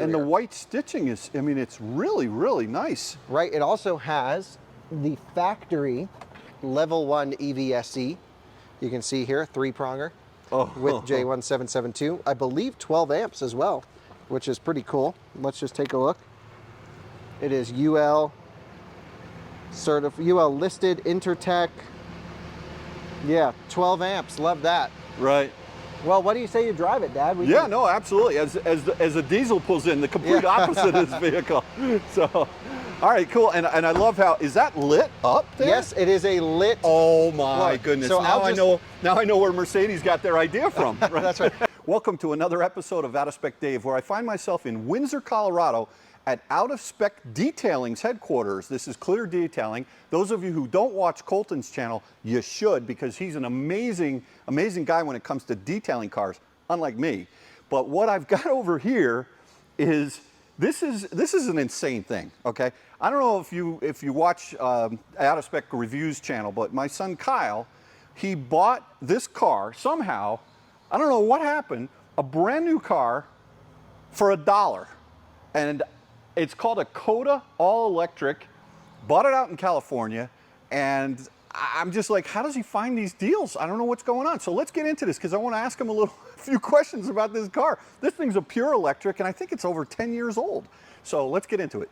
And the white stitching is, I mean, it's really, really nice. Right, it also has the factory level 1 EVSE. You can see here, 3-pronger with J1772. I believe 12 amps as well, which is pretty cool. Let's just take a look. It is UL listed, Intertech. Yeah, 12 amps, love that. Right. Well, what do you say you drive it, Dad? Yeah, no, absolutely. As a diesel pulls in, the complete opposite of this vehicle. So, all right, cool. And I love how, is that lit up there? Yes, it is a lit. Oh my look. goodness. So now I know where Mercedes got their idea from. Right? That's right. Welcome to another episode of Out of Spec Dave, where I find myself in Windsor, Colorado at Out of Spec Detailing's headquarters. This is Clear Detailing. Those of you who don't watch Colton's channel, you should, because he's an amazing, amazing guy when it comes to detailing cars, unlike me. But what I've got over here is, this is an insane thing, okay? I don't know if you watch Out of Spec Reviews channel, but my son Kyle, he bought this car somehow, I don't know what happened, a brand new car for $1. And it's called a Coda Electric. Bought it out in California, and I'm just like, how does he find these deals? I don't know what's going on. So let's get into this, because I want to ask him a few questions about this car. This thing's a pure electric, and I think it's over 10 years old. So let's get into it.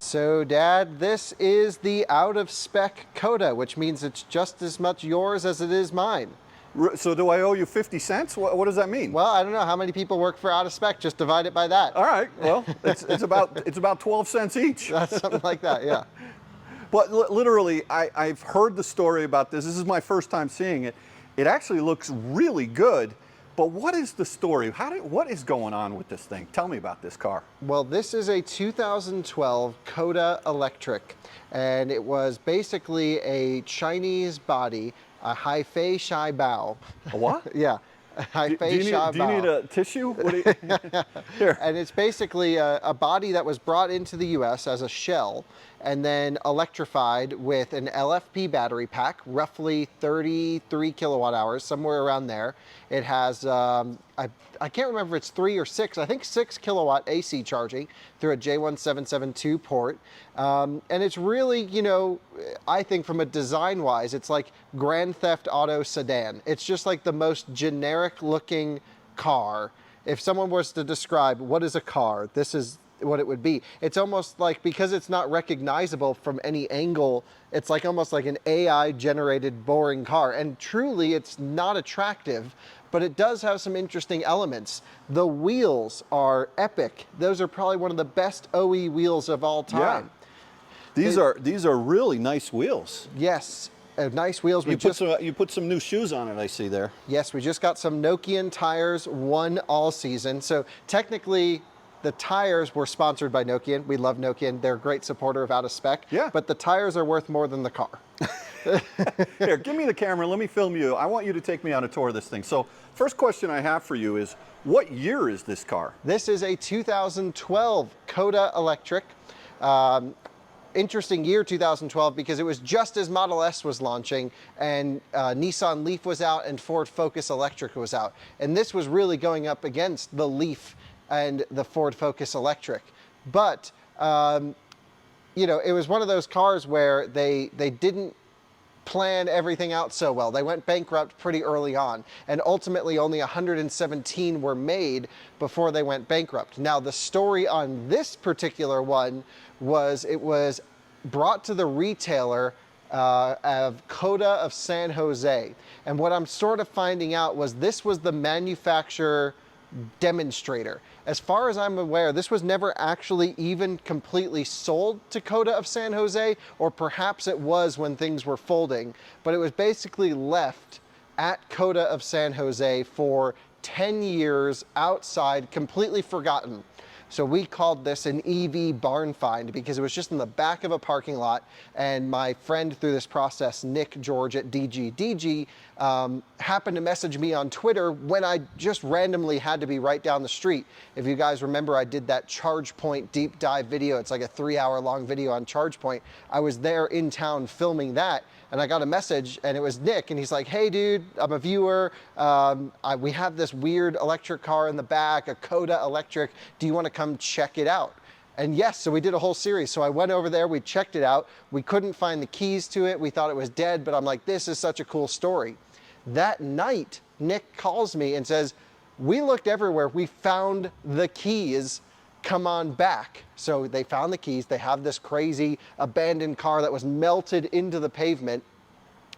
So, Dad, this is the Out of Spec Coda, which means it's just as much yours as it is mine. So do I owe you 50 cents? What does that mean? Well, I don't know how many people work for Out of Spec. Just divide it by that. All right. Well, it's about 12 cents each. That's something like that, yeah. But literally, I've heard the story about this. This is my first time seeing it. It actually looks really good. But what is the story? What is going on with this thing? Tell me about this car. Well, this is a 2012 Coda Electric, and it was basically a Chinese body, a Haifei Shai Bao. A what? Yeah. Do you need a tissue? Here. And it's basically a body that was brought into the US as a shell and then electrified with an LFP battery pack, roughly 33 kilowatt hours, somewhere around there. It has, I can't remember if it's 3 or 6, I think 6 kilowatt AC charging through a J1772 port. And it's really, you know, I think from a design-wise, it's like Grand Theft Auto sedan. It's just like the most generic-looking car. If someone was to describe what is a car, this is what it would be. It's almost like, because it's not recognizable from any angle, it's like almost like an AI-generated boring car. And truly, it's not attractive, but it does have some interesting elements. The wheels are epic. Those are probably one of the best OE wheels of all time. Yeah. These are really nice wheels. Yes, nice wheels. You put some new shoes on it, I see there. Yes, we just got some Nokian tires, one all season. So technically, the tires were sponsored by Nokian. We love Nokian. They're a great supporter of Out of Spec. Yeah. But the tires are worth more than the car. Here, give me the camera. Let me film you. I want you to take me on a tour of this thing. So first question I have for you is, what year is this car? This is a 2012 Coda Electric. Interesting year, 2012, because it was just as Model S was launching and Nissan Leaf was out and Ford Focus Electric was out. And this was really going up against the Leaf and the Ford Focus Electric. But, you know, it was one of those cars where they didn't plan everything out so well. They went bankrupt pretty early on, and ultimately only 117 were made before they went bankrupt. Now, the story on this particular one was it was brought to the retailer of Coda of San Jose. And what I'm sort of finding out was this was the manufacturer demonstrator. As far as I'm aware, this was never actually even completely sold to Coda of San Jose, or perhaps it was when things were folding, but it was basically left at Coda of San Jose for 10 years outside, completely forgotten. So we called this an EV barn find because it was just in the back of a parking lot. And my friend through this process, Nick George at DG, happened to message me on Twitter when I just randomly had to be right down the street. If you guys remember, I did that ChargePoint deep dive video. It's like a 3-hour-long video on ChargePoint. I was there in town filming that, and I got a message, and it was Nick, and he's like, hey dude, I'm a viewer. We have this weird electric car in the back, a Coda Electric. Do you want to come check it out? And yes, so we did a whole series. So I went over there, we checked it out. We couldn't find the keys to it. We thought it was dead, but I'm like, this is such a cool story. That night, Nick calls me and says, we looked everywhere. We found the keys. Come on back. So they found the keys. They have this crazy abandoned car that was melted into the pavement.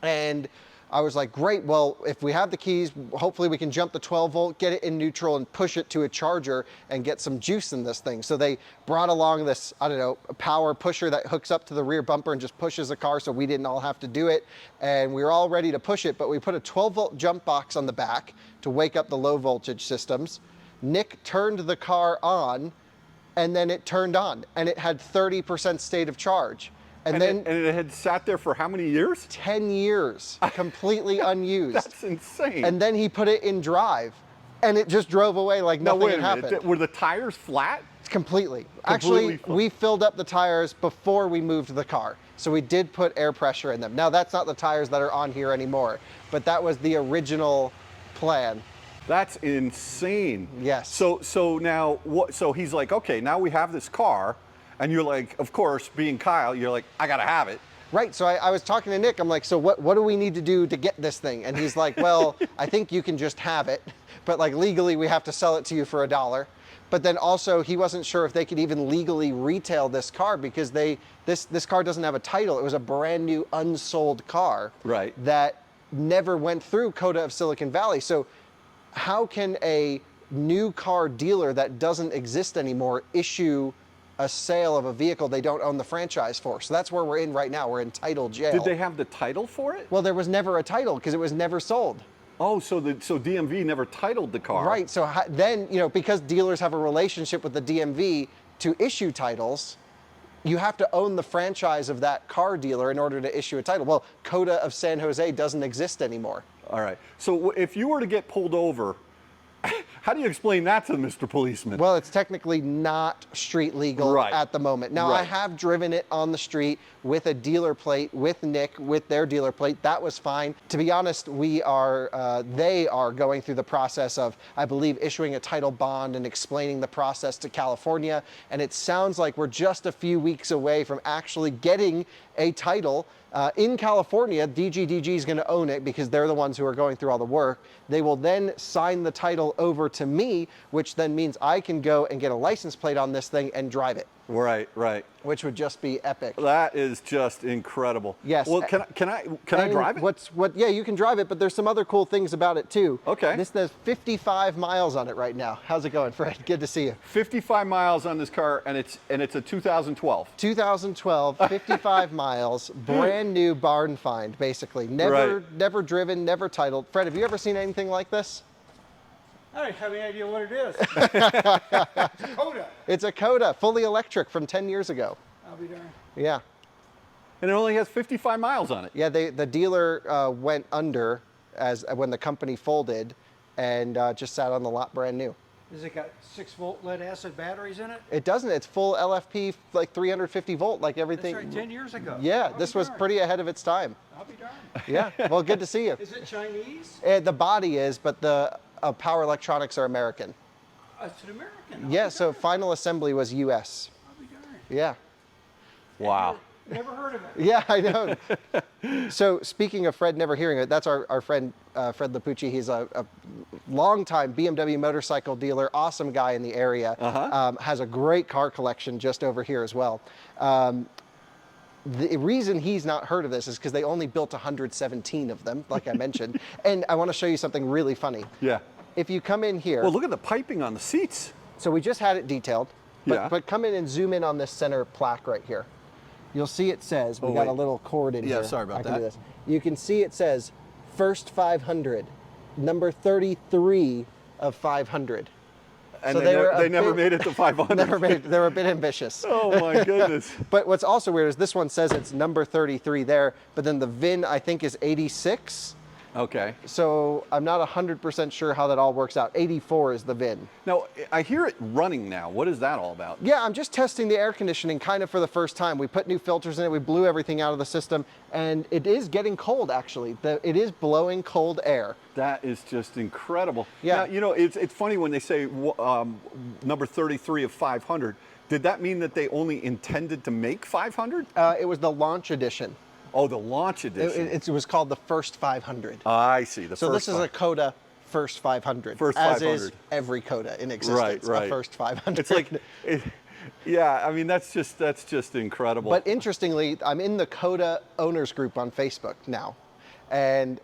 And I was like, great, well, if we have the keys, hopefully we can jump the 12 volt, get it in neutral and push it to a charger and get some juice in this thing. So they brought along this, I don't know, a power pusher that hooks up to the rear bumper and just pushes the car so we didn't all have to do it. And we were all ready to push it, but we put a 12 volt jump box on the back to wake up the low voltage systems. Nick turned the car on and then it turned on and it had 30% state of charge. And then it had sat there for how many years? 10 years, completely unused. That's insane. And then he put it in drive, and it just drove away like nothing had happened. Were the tires flat? Completely. Actually, full. we filled up the tires before we moved the car. So we did put air pressure in them. Now, that's not the tires that are on here anymore, but that was the original plan. That's insane. Yes. So now, so he's like, okay, now we have this car. And you're like, of course, being Kyle, you're like, I gotta have it. Right, so I was talking to Nick, I'm like, so what do we need to do to get this thing? And he's like, well, I think you can just have it, but like legally we have to sell it to you for $1. But then also he wasn't sure if they could even legally retail this car because this car doesn't have a title. It was a brand new unsold car. Right. That never went through Coda of Silicon Valley. So how can a new car dealer that doesn't exist anymore issue a sale of a vehicle they don't own the franchise for? So that's where we're in right now. We're in title jail. Did they have the title for it? Well, there was never a title because it was never sold. Oh, so DMV never titled the car. Right. So then, because dealers have a relationship with the DMV to issue titles, you have to own the franchise of that car dealer in order to issue a title. Well, Coda of San Jose doesn't exist anymore. All right. So if you were to get pulled over, how do you explain that to Mr. Policeman? Well, it's technically not street legal at the moment. Now, I have driven it on the street with a dealer plate, with Nick, with their dealer plate. That was fine. To be honest, they are going through the process of, I believe, issuing a title bond and explaining the process to California. And it sounds like we're just a few weeks away from actually getting a title. In California, DG is going to own it because they're the ones who are going through all the work. They will then sign the title over to me, which then means I can go and get a license plate on this thing and drive it. Right. Which would just be epic. That is just incredible. Yes. Well, can I drive it? Yeah, you can drive it, but there's some other cool things about it too. Okay. This has 55 miles on it right now. How's it going, Fred? Good to see you. 55 miles on this car, and it's a 2012. 2012, 55 miles, brand new barn find, basically. Never driven, never titled. Fred, have you ever seen anything like this? I don't have any idea what it is. It's a Coda. It's a Coda, fully electric from 10 years ago. I'll be darned. Yeah. And it only has 55 miles on it. Yeah, the dealer went under when the company folded and just sat on the lot brand new. Has it got 6-volt lead acid batteries in it? It doesn't. It's full LFP, like 350 volt, like everything. That's right, 10 years ago. Yeah, I'll this be was darned. pretty ahead of its time. I'll be darned. Yeah, well, good to see you. Is it Chinese? The body is, but the power electronics are American. It's an American. I'll Yeah, be so darned. final assembly was US. I'll be darned. Yeah. Wow. Never heard of it. Yeah, I know. So speaking of Fred never hearing it, that's our friend Fred Lapucci. He's a longtime BMW motorcycle dealer, awesome guy in the area. Has a great car collection just over here as well. The reason he's not heard of this is because they only built 117 of them, like I mentioned. And I want to show you something really funny. Yeah. If you come in here. Well, look at the piping on the seats. So we just had it detailed. Yeah. But come in and zoom in on this center plaque right here. You'll see it says, we got a little cord in here. Yeah, sorry about I can that. do this. You can see it says, first 500, number 33 of 500. And So they never made it to 500. They were a bit ambitious. Oh my goodness. But what's also weird is this one says it's number 33 there, but then the VIN I think is 86. Okay. So I'm not 100% sure how that all works out. 84 is the VIN. Now, I hear it running now. What is that all about? Yeah, I'm just testing the air conditioning kind of for the first time. We put new filters in it, we blew everything out of the system, and it is getting cold actually. It is blowing cold air. That is just incredible. Yeah. Now, you know, it's funny when they say number 33 of 500. Did that mean that they only intended to make 500? It was the launch edition. Oh, the launch edition. It was called the first 500. I see. So this is a Coda first 500. First as 500. is every Coda in existence. Right. A first 500. It's like, yeah. I mean, that's just incredible. But interestingly, I'm in the Coda owners group on Facebook now, and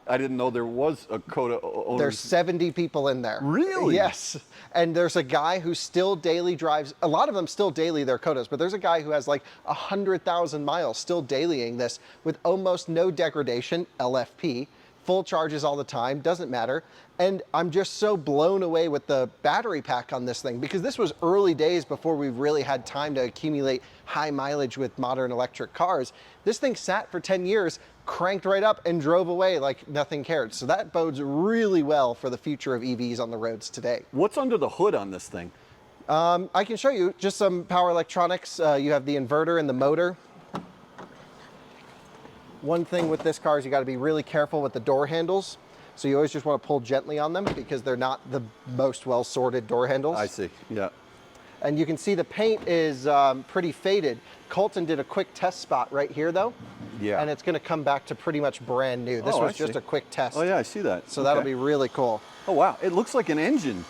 I didn't know there was a Coda owner. there's 70 people in there. Really? Yes. And there's a guy who still daily drives, a lot of them still daily their Codas, but there's a guy who has like 100,000 miles still dailying this with almost no degradation, LFP, full charges all the time, doesn't matter. And I'm just so blown away with the battery pack on this thing, because this was early days before we really had time to accumulate high mileage with modern electric cars. This thing sat for 10 years, cranked right up and drove away like nothing cared. So that bodes really well for the future of EVs on the roads today. What's under the hood on this thing? I can show you just some power electronics. You have the inverter and the motor. One thing with this car is you got to be really careful with the door handles. So you always just want to pull gently on them because they're not the most well sorted door handles. I see, yeah. And you can see the paint is pretty faded. Colton did a quick test spot right here though. Yeah. And it's going to come back to pretty much brand new. This Oh, was I just see. a quick test. Oh yeah, I see that. So that'll Okay. be really cool. Oh wow, it looks like an engine.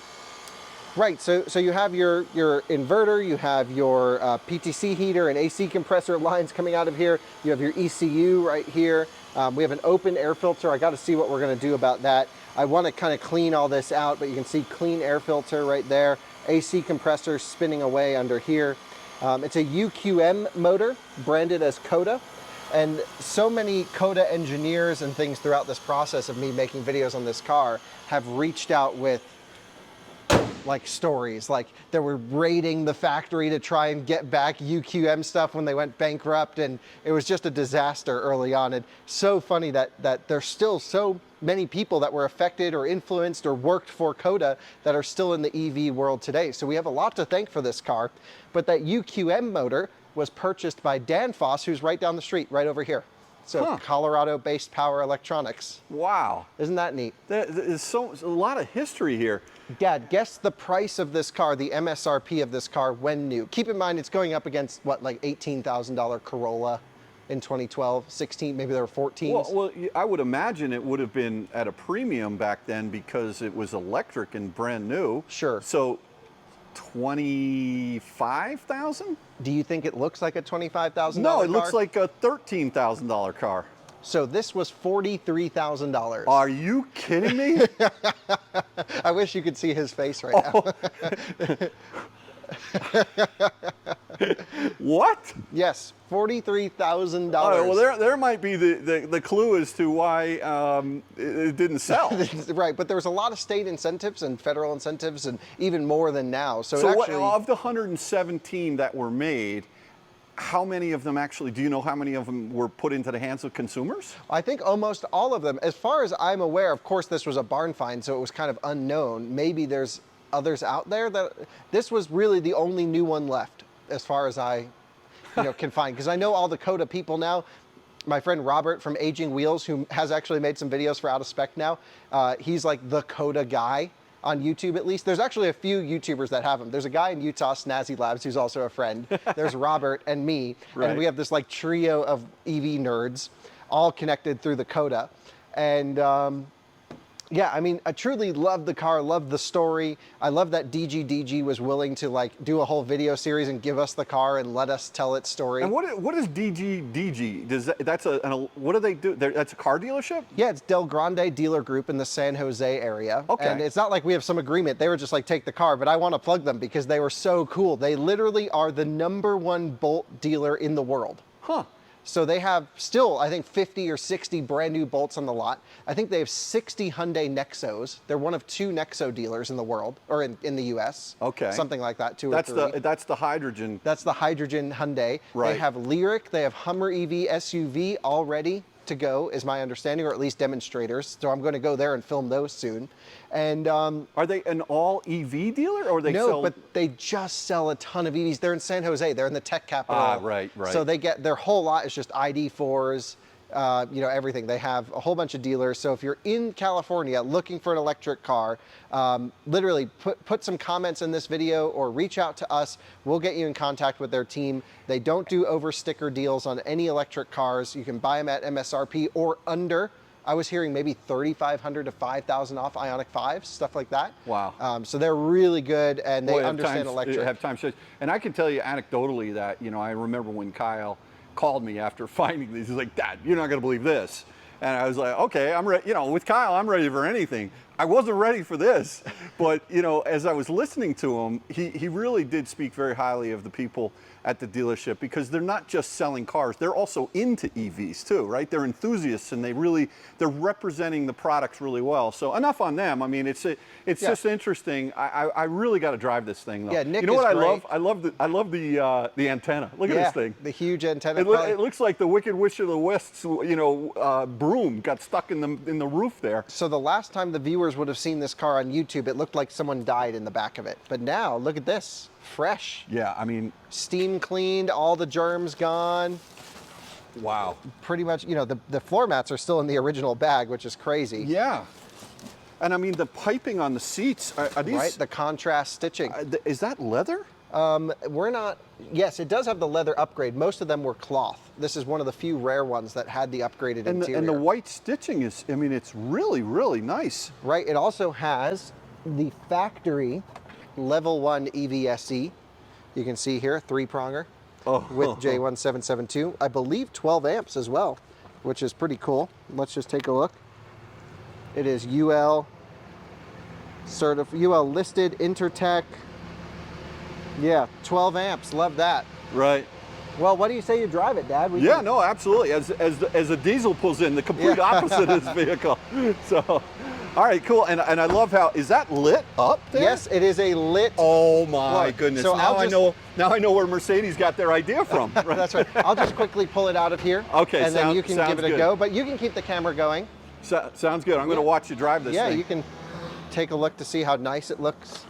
Right, so you have your inverter, you have your PTC heater and AC compressor lines coming out of here. You have your ECU right here. We have an open air filter. I got to see what we're going to do about that. I want to kind of clean all this out, but you can see clean air filter right there. AC compressor spinning away under here. It's a UQM motor branded as Coda. And so many Coda engineers and things throughout this process of me making videos on this car have reached out with like stories, like they were raiding the factory to try and get back UQM stuff when they went bankrupt, and it was just a disaster early on. And so funny that there's still so many people that were affected or influenced or worked for Coda that are still in the EV world today. So we have a lot to thank for this car. But that UQM motor was purchased by Danfoss, who's right down the street, right over here. So Colorado-based power electronics. Wow. Isn't that neat? There's a lot of history here. Dad, guess the price of this car, the MSRP of this car when new. Keep in mind, it's going up against, what, like $18,000 Corolla in 2012, 16, maybe there were 14s. Well, I would imagine it would have been at a premium back then because it was electric and brand new. Sure. So 25,000? Do you think it looks like a $25,000 No, car? it looks like a $13,000 car. So this was $43,000. Are you kidding me? I wish you could see his face right now. What? Yes, $43,000. All right, well, there might be the clue as to why it didn't sell. Right, but there was a lot of state incentives and federal incentives, and even more than now. So, So actually, of the 117 that were made, how many of them actually, do you know how many of them were put into the hands of consumers? I think almost all of them. As far as I'm aware, of course, this was a barn find, so it was kind of unknown. Maybe there's others out there that this was really the only new one left, as far as I can find. Because I know all the Coda people now. My friend Robert from Aging Wheels, who has actually made some videos for Out of Spec now, he's like the Coda guy on YouTube at least. There's actually a few YouTubers that have them. There's a guy in Utah, Snazzy Labs, who's also a friend. There's Robert and me, Right. and we have this like trio of EV nerds, all connected through the Coda. And yeah, I mean, I truly love the car, love the story. I love that DG was willing to like do a whole video series and give us the car and let us tell its story. And what is DG? What do they do? That's a car dealership? Yeah, it's Del Grande Dealer Group in the San Jose area. Okay. And it's not like we have some agreement. They were just like, take the car, but I want to plug them because they were so cool. They literally are the #1 Bolt dealer in the world. Huh. So they have still, I think, 50 or 60 brand new bolts on the lot. I think they have 60 Hyundai Nexos. They're one of 2 Nexo dealers in the world, or in the US. Okay. Something like that, 2 That's or 3. that's the hydrogen. That's the hydrogen Hyundai. Right. They have Lyric, they have Hummer EV SUV all ready to go, is my understanding, or at least demonstrators. So I'm going to go there and film those soon. And Are they an all EV dealer, or they no, sell? but they just sell a ton of EVs. They're in San Jose. They're in the tech capital. Ah, right. So they get their whole lot is just ID4s, everything. They have a whole bunch of dealers. So if you're in California looking for an electric car, literally put some comments in this video or reach out to us. We'll get you in contact with their team. They don't do over sticker deals on any electric cars. You can buy them at MSRP or under. I was hearing maybe 3,500 to 5,000 off Ioniq 5s, stuff like that. Wow. So they're really good, and they understand electric. Have time. And I can tell you anecdotally that, I remember when Kyle called me after finding these. He's like, Dad, you're not going to believe this. And I was like, okay, I'm ready. With Kyle, I'm ready for anything. I wasn't ready for this. But, as I was listening to him, he really did speak very highly of the people at the dealership, because they're not just selling cars, they're also into EVs too, right? They're enthusiasts, and they're representing the products really well. So enough on them. I mean, it's just interesting. I really got to drive this thing though. Yeah, Nick you know is what great. I love the antenna. Look at this thing. The huge antenna. It looks like the Wicked Witch of the West's broom got stuck in the roof there. So the last time the viewers would have seen this car on YouTube, it looked like someone died in the back of it. But now, look at this. Fresh. Yeah, I mean, Steam cleaned, all the germs gone. wow. Pretty much, the floor mats are still in the original bag, which is crazy. Yeah. And I mean, the piping on the seats, are these... Right, the contrast stitching. Is that leather? Yes, it does have the leather upgrade. Most of them were cloth. This is one of the few rare ones that had the upgraded interior. And the white stitching is, I mean, it's really, really nice. Right, it also has the factory level 1 EVSE. You can see here, 3-pronger with J1772. I believe 12 amps as well, which is pretty cool. Let's just take a look. It is UL listed, Intertech. Yeah, 12 amps, love that. Right. Well, what do you say you drive it, Dad? No, absolutely. As a diesel pulls in, the complete opposite of this vehicle. So, all right, cool. And I love how, is that lit up there? Yes, it is a lit. Oh my look. goodness. So now I know where Mercedes got their idea from. Right? That's right. I'll just quickly pull it out of here. Okay, and then you can give it a good. go. But you can keep the camera going. Sounds good. I'm going to watch you drive this thing. Yeah, you can take a look to see how nice it looks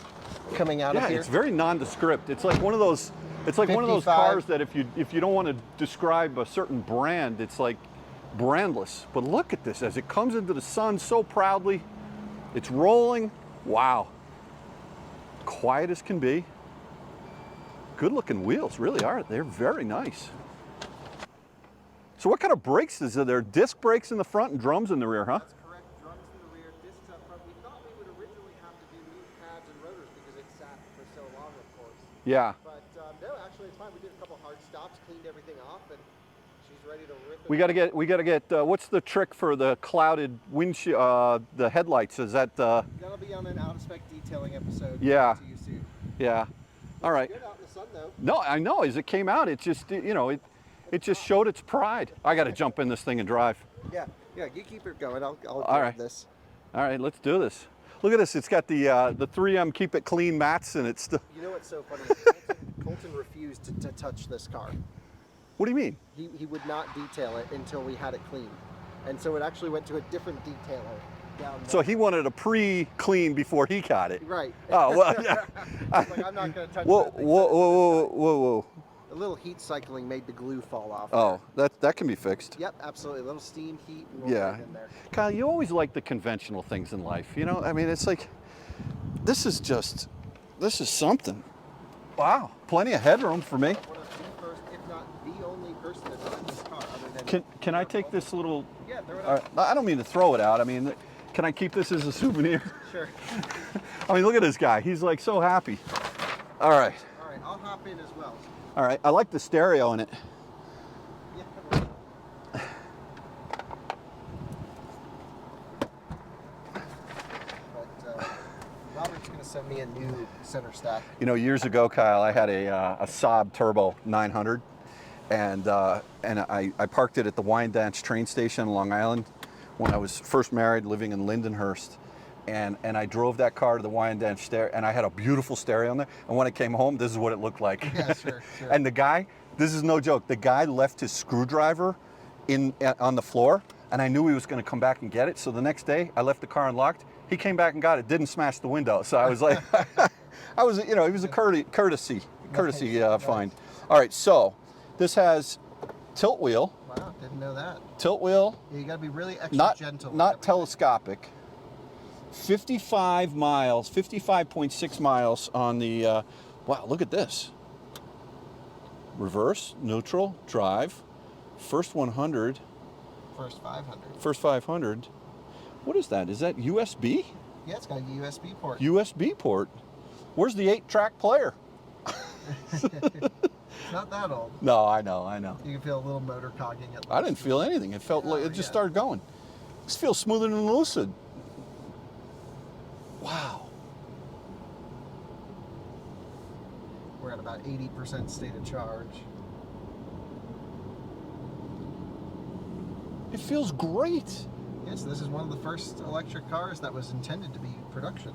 coming out of here. Yeah, it's very nondescript. It's like one of those. It's like one of those 55. cars that if you don't want to describe a certain brand, it's like brandless. But look at this as it comes into the sun so proudly. It's rolling. Wow. Quiet as can be. Good looking wheels, really are. They're very nice. So what kind of brakes is there? Disc brakes in the front and drums in the rear, huh? That's correct. Drums in the rear, discs up front. We thought we would originally have to do new pads and rotors because it sat for so long, of course. Yeah. But no, actually it's fine. We did a couple hard stops, cleaned everything off, and she's ready to rip it. We got to get. What's the trick for the clouded windshield? The headlights? Is that? That'll be on an out of spec detailing episode. Yeah. To you soon. Yeah. All right. Good out in the sun though. No, I know. As it came out, it just it just showed its pride. I got to jump in this thing and drive. Yeah. You keep it going. I'll All grab right. this. All right, let's do this. Look at this. It's got the 3M Keep It Clean mats, and it's still. You know what's so funny? Colton refused to touch this car. What do you mean? He would not detail it until we had it cleaned. And so it actually went to a different detailer down there. So he wanted a pre-clean before he got it. Right. Oh well. Yeah. Like, I'm not going to touch Whoa, that thing. whoa. A little heat cycling made the glue fall off. Oh, that can be fixed. Yep, absolutely. A little steam, heat, and we'll Yeah. get it in there. Kyle, you always like the conventional things in life. I mean, it's like, this is something. Wow, plenty of headroom for me. One of the first, if not the only person to drive this car other than... Can I take this little? Yeah, throw it All out. right, I don't mean to throw it out. I mean, can I keep this as a souvenir? Sure. I mean, look at this guy. He's like so happy. All right. All right, I'll hop in as well. All right. I like the stereo in it. Yeah. But Robert's going to send me a new center stack. Years ago, Kyle, I had a Saab Turbo 900, and I parked it at the Wyandanch train station in Long Island when I was first married, living in Lindenhurst. And I drove that car to the Wyandanch stereo, and I had a beautiful stereo on there. And when I came home, this is what it looked like. Yeah, sure. And the guy, this is no joke, the guy left his screwdriver on the floor, and I knew he was going to come back and get it. So the next day, I left the car unlocked. He came back and got it, didn't smash the window. So I was like, it was a courtesy find. All right, so this has tilt wheel. Wow, didn't know that. Tilt wheel. Yeah, you got to be really extra gentle. Not telescopic. 55 miles, 55.6 miles on the, wow, look at this. Reverse, neutral, drive, first 100. First 500. First 500. What is that? Is that USB? Yeah, it's got a USB port. USB port. Where's the 8-track player? It's not that old. No, I know. You can feel a little motor cogging at I didn't feel anything. It felt like it just started going. This feels smoother than Lucid. Wow. We're at about 80% state of charge. It feels great. Yes, this is one of the first electric cars that was intended to be production.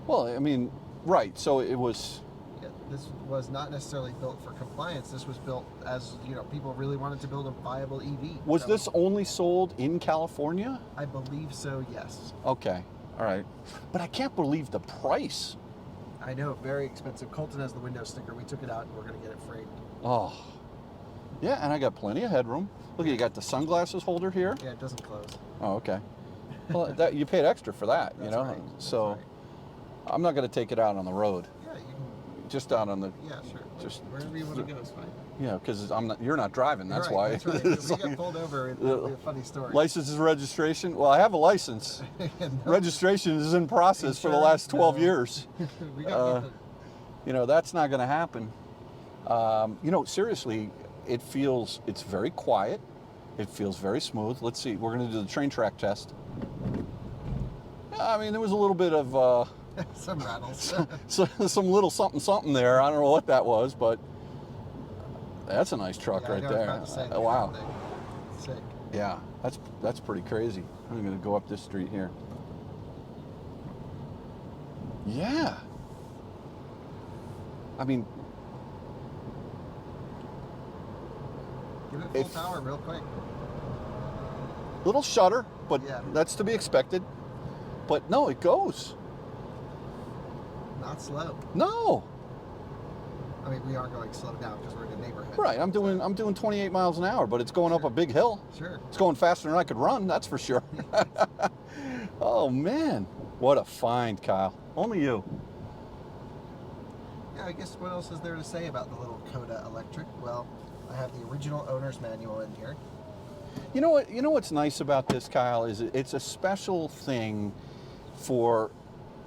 Well, I mean, right. So it was. Yeah, this was not necessarily built for compliance. This was built as, people really wanted to build a viable EV. Was this only sold in California? I believe so, yes. Okay. All right. But I can't believe the price. I know, very expensive. Colton has the window sticker. We took it out and we're going to get it framed. Oh. Yeah, and I got plenty of headroom. Look, you got the sunglasses holder here. Yeah, it doesn't close. Oh, okay. Well, you paid extra for that, That's right. That's So right. I'm not going to take it out on the road. Yeah, you can. Just out on the. Yeah, sure. Just wherever you want to go is fine. Yeah, because you're not driving. That's Right, why. That's right. It's We got like- pulled over. It'll be a funny story. License and registration. Well, I have a license. No, Registration is in process for the Insurance? last 12 No. years. we got nothing. That's not going to happen. Seriously, it's very quiet. It feels very smooth. Let's see. We're going to do the train track test. I mean, there was a little bit of Some rattles. some little something there. I don't know what that was, but that's a nice truck Yeah, I right know, I was there. about to say the Wow. same thing. Sick. Yeah, that's pretty crazy. I'm going to go up this street here. Yeah. I mean, Give it If- full power real quick. little shudder, but Yeah. that's to be expected. But no, it goes. Not slow. No. I mean, we are going slow now because we're in a neighborhood. Right, I'm doing 28 miles an hour, but it's going up a big hill. Sure. It's going faster than I could run, that's for sure. Oh man, what a find, Kyle. Only you. Yeah, I guess what else is there to say about the little Coda Electric? Well, I have the original owner's manual in here. You know what? You know what's nice about this, Kyle, is it's a special thing for.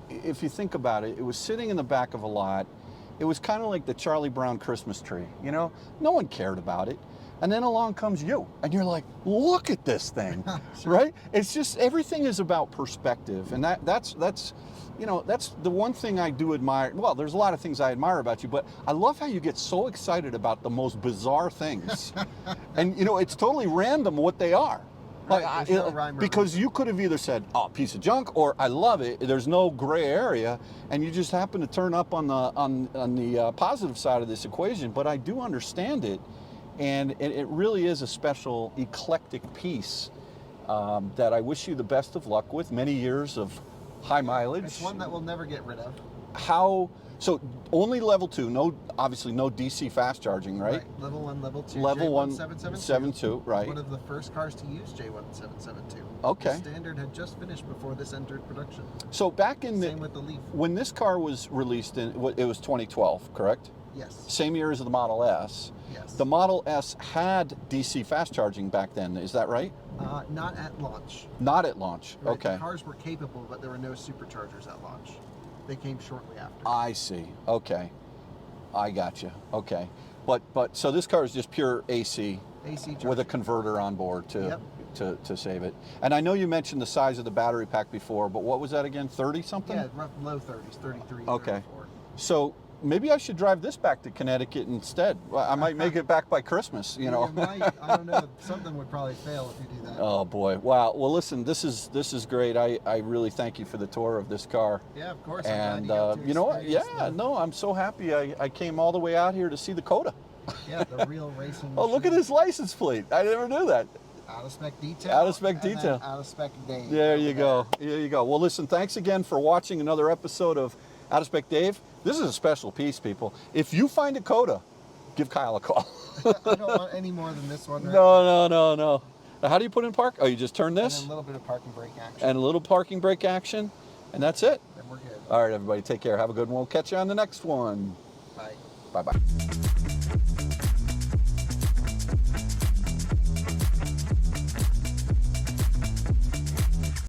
If you think about it, it was sitting in the back of a lot. It was kind of like the Charlie Brown Christmas tree. No one cared about it, and then along comes you, and you're like, look at this thing, right? It's just everything is about perspective, and that's the one thing I do admire. Well, there's a lot of things I admire about you, but I love how you get so excited about the most bizarre things, and it's totally random what they are. Right, there's no rhyme or Because reason. you could have either said, "Oh, piece of junk," or "I love it." There's no gray area, and you just happen to turn up on the positive side of this equation. But I do understand it, and it really is a special, eclectic piece that I wish you the best of luck with. Many years of high mileage. It's one that we'll never get rid of. So only level 2, obviously no DC fast charging, right? Level 1, level 2. Level 1, J1772. 72, right. One of the first cars to use J1772. Okay. The standard had just finished before this entered production. So back in Same with the Leaf. when this car was released, it was 2012, correct? Yes. Same year as the Model S. Yes. The Model S had DC fast charging back then, is that right? Not at launch. Not at launch, Right, okay. The cars were capable, but there were no superchargers at launch. They came shortly after. I see, okay. I got you, okay. But so this car is just pure AC AC with a charging. converter on board to Yep. to save it. And I know you mentioned the size of the battery pack before, but what was that again, 30 something? Yeah, rough low 30s, 33, Okay. 34. So maybe I should drive this back to Connecticut instead. Well, I might make it back by Christmas, you know. You might, I don't know. Something would probably fail if you do that. Oh boy! Wow. Well, listen, this is great. I really thank you for the tour of this car. Yeah, of course. And you know what? Yeah, no, I'm so happy. I came all the way out here to see the Coda. Yeah, the real racing. Oh, look at his license plate. I never knew that. Out of spec detail. Out of spec and then detail. Out of spec Dave. There you go. There you go. Well, listen, thanks again for watching another episode of Out of Spec Dave. This is a special piece, people. If you find a Coda, give Kyle a call. I don't want any more than this one. Right No. Now, how do you put in park? Oh, you just turn now. this? And a little bit of parking brake action. And a little parking brake action, and that's it. Then we're good. All right, everybody, take care. Have a good one. We'll catch you on the next one. Bye. Bye-bye.